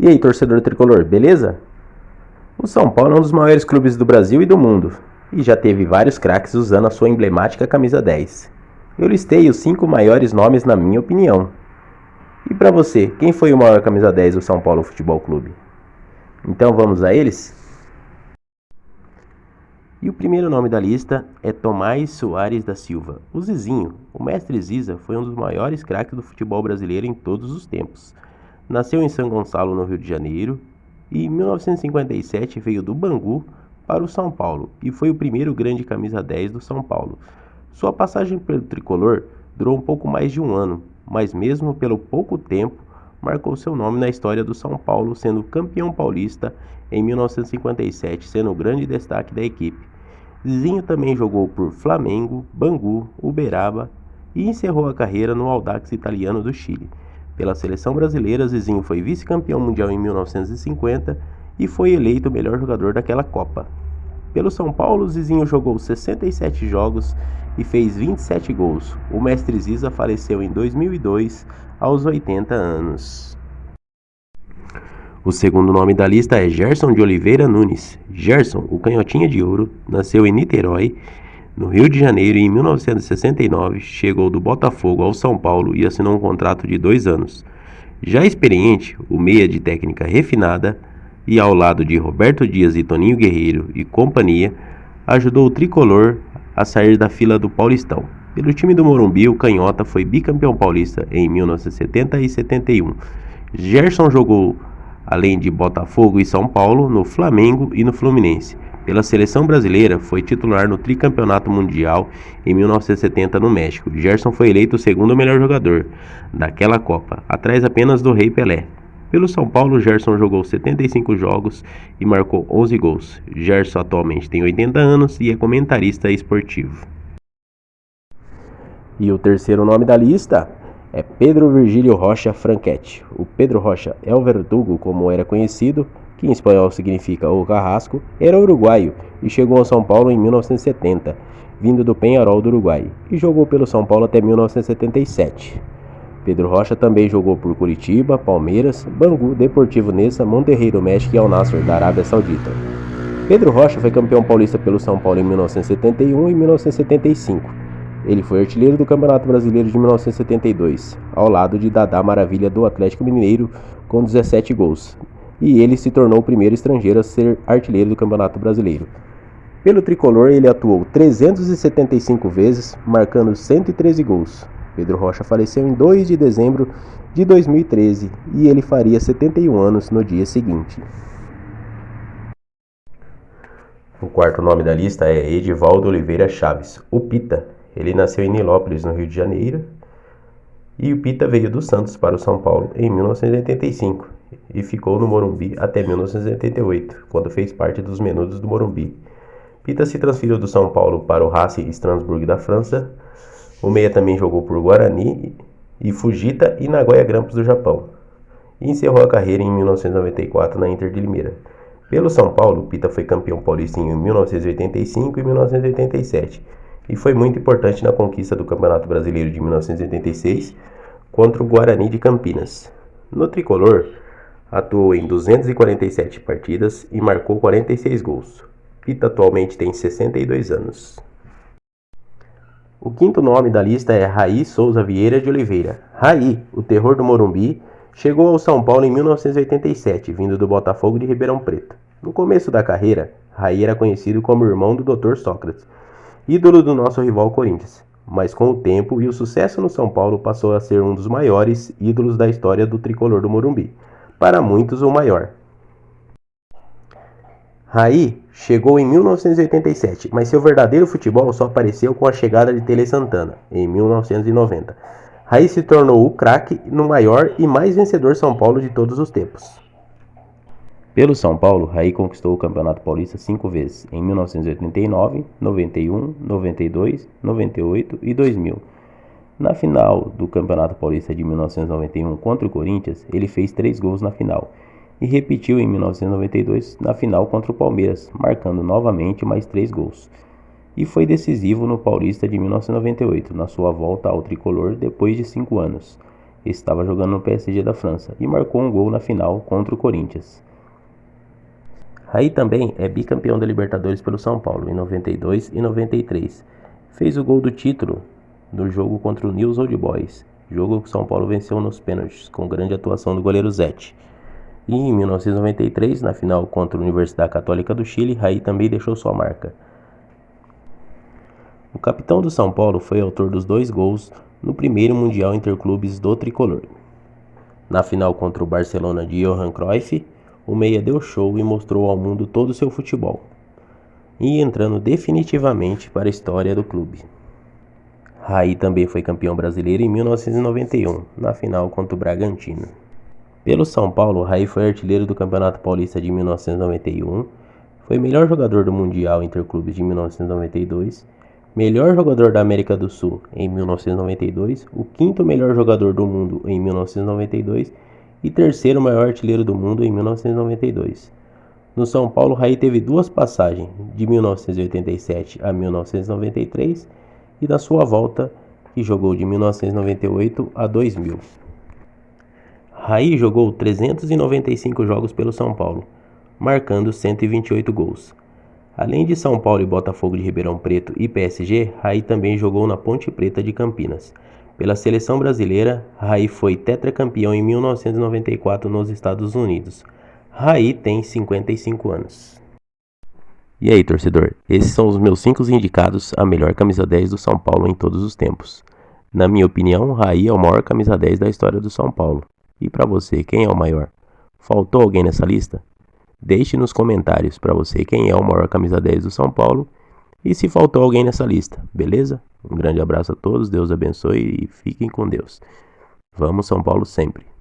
E aí, torcedor tricolor, beleza? O São Paulo é um dos maiores clubes do Brasil e do mundo, e já teve vários craques usando a sua emblemática camisa 10. Eu listei os 5 maiores nomes na minha opinião. E para você, quem foi o maior camisa 10 do São Paulo Futebol Clube? Então vamos a eles? E o primeiro nome da lista é Tomás Soares da Silva, o Zizinho. O mestre Ziza foi um dos maiores craques do futebol brasileiro em todos os tempos. Nasceu em São Gonçalo, no Rio de Janeiro, e em 1957 veio do Bangu para o São Paulo e foi o primeiro grande camisa 10 do São Paulo. Sua passagem pelo tricolor durou um pouco mais de um ano, mas mesmo pelo pouco tempo, marcou seu nome na história do São Paulo, sendo campeão paulista em 1957, sendo o grande destaque da equipe. Zizinho também jogou por Flamengo, Bangu, Uberaba e encerrou a carreira no Audax Italiano do Chile. Pela seleção brasileira, Zizinho foi vice-campeão mundial em 1950 e foi eleito o melhor jogador daquela Copa. Pelo São Paulo, Zizinho jogou 67 jogos e fez 27 gols. O mestre Ziza faleceu em 2002, aos 80 anos. O segundo nome da lista é Gerson de Oliveira Nunes. Gerson, o canhotinha de ouro, nasceu em Niterói, no Rio de Janeiro, e em 1969 chegou do Botafogo ao São Paulo e assinou um contrato de 2 anos. Já experiente, o meia de técnica refinada e ao lado de Roberto Dias e Toninho Guerreiro e companhia, ajudou o tricolor a sair da fila do Paulistão. Pelo time do Morumbi, o canhota foi bicampeão paulista em 1970 e 71. Gerson jogou, além de Botafogo e São Paulo, no Flamengo e no Fluminense. Pela seleção brasileira, foi titular no tricampeonato mundial em 1970 no México. Gerson foi eleito o segundo melhor jogador daquela Copa, atrás apenas do Rei Pelé. Pelo São Paulo, Gerson jogou 75 jogos e marcou 11 gols. Gerson atualmente tem 80 anos e é comentarista esportivo. E o terceiro nome da lista é Pedro Virgílio Rocha Franchetti. O Pedro Rocha El Verdugo, como era conhecido, que em espanhol significa o Carrasco, era uruguaio e chegou ao São Paulo em 1970, vindo do Peñarol do Uruguai, e jogou pelo São Paulo até 1977. Pedro Rocha também jogou por Curitiba, Palmeiras, Bangu, Deportivo Nessa, Monterrey do México e Al Nassr da Arábia Saudita. Pedro Rocha foi campeão paulista pelo São Paulo em 1971 e 1975. Ele foi artilheiro do Campeonato Brasileiro de 1972, ao lado de Dadá Maravilha do Atlético Mineiro, com 17 gols. E ele se tornou o primeiro estrangeiro a ser artilheiro do Campeonato Brasileiro. Pelo tricolor, ele atuou 375 vezes, marcando 113 gols. Pedro Rocha faleceu em 2 de dezembro de 2013 e ele faria 71 anos no dia seguinte. O quarto nome da lista é Edivaldo Oliveira Chaves, o Pita. Ele nasceu em Nilópolis, no Rio de Janeiro, e o Pita veio do Santos para o São Paulo em 1985 e ficou no Morumbi até 1988, quando fez parte dos Menudos do Morumbi. Pita se transferiu do São Paulo para o Racing Strasbourg da França. O meia também jogou por Guarani e Fujita e Nagoya Grampus do Japão, e encerrou a carreira em 1994 na Inter de Limeira. Pelo São Paulo, Pita foi campeão paulista em 1985 e 1987, e foi muito importante na conquista do Campeonato Brasileiro de 1986 contra o Guarani de Campinas. No tricolor, atuou em 247 partidas e marcou 46 gols. Pita atualmente tem 62 anos. O quinto nome da lista é Raí Souza Vieira de Oliveira. Raí, o terror do Morumbi, chegou ao São Paulo em 1987, vindo do Botafogo de Ribeirão Preto. No começo da carreira, Raí era conhecido como irmão do Dr. Sócrates, ídolo do nosso rival Corinthians. Mas com o tempo e o sucesso no São Paulo, passou a ser um dos maiores ídolos da história do tricolor do Morumbi. Para muitos, o maior. Raí chegou em 1987, mas seu verdadeiro futebol só apareceu com a chegada de Tele Santana, em 1990. Raí se tornou o craque no maior e mais vencedor São Paulo de todos os tempos. Pelo São Paulo, Raí conquistou o Campeonato Paulista 5 vezes, em 1989, 91, 92, 98 e 2000. Na final do Campeonato Paulista de 1991 contra o Corinthians, ele fez 3 gols na final, e repetiu em 1992 na final contra o Palmeiras, marcando novamente mais 3 gols. E foi decisivo no Paulista de 1998, na sua volta ao tricolor depois de 5 anos. estava jogando no PSG da França e marcou um gol na final contra o Corinthians. Raí também é bicampeão da Libertadores pelo São Paulo em 92 e 93. Fez o gol do título no jogo contra o Newell's Old Boys, jogo que o São Paulo venceu nos pênaltis, com grande atuação do goleiro Zete. E em 1993, na final contra a Universidade Católica do Chile, Raí também deixou sua marca. O capitão do São Paulo foi autor dos 2 gols no primeiro Mundial Interclubes do Tricolor. Na final contra o Barcelona de Johan Cruyff, o meia deu show e mostrou ao mundo todo o seu futebol, e entrando definitivamente para a história do clube. Raí também foi campeão brasileiro em 1991, na final contra o Bragantino. Pelo São Paulo, Raí foi artilheiro do Campeonato Paulista de 1991, foi melhor jogador do Mundial Interclubes de 1992, melhor jogador da América do Sul em 1992, o 5º melhor jogador do mundo em 1992 e 3º maior artilheiro do mundo em 1992. No São Paulo, Raí teve 2 passagens, de 1987 a 1993, e da sua volta, que jogou de 1998 a 2000. Raí jogou 395 jogos pelo São Paulo, marcando 128 gols. Além de São Paulo e Botafogo de Ribeirão Preto e PSG, Raí também jogou na Ponte Preta de Campinas. Pela seleção brasileira, Raí foi tetracampeão em 1994 nos Estados Unidos. Raí tem 55 anos. E aí, torcedor, esses são os meus 5 indicados a melhor camisa 10 do São Paulo em todos os tempos. Na minha opinião, Raí é o maior camisa 10 da história do São Paulo. E para você, quem é o maior? Faltou alguém nessa lista? Deixe nos comentários para você quem é o maior camisa 10 do São Paulo e se faltou alguém nessa lista, beleza? Um grande abraço a todos, Deus abençoe e fiquem com Deus. Vamos São Paulo sempre!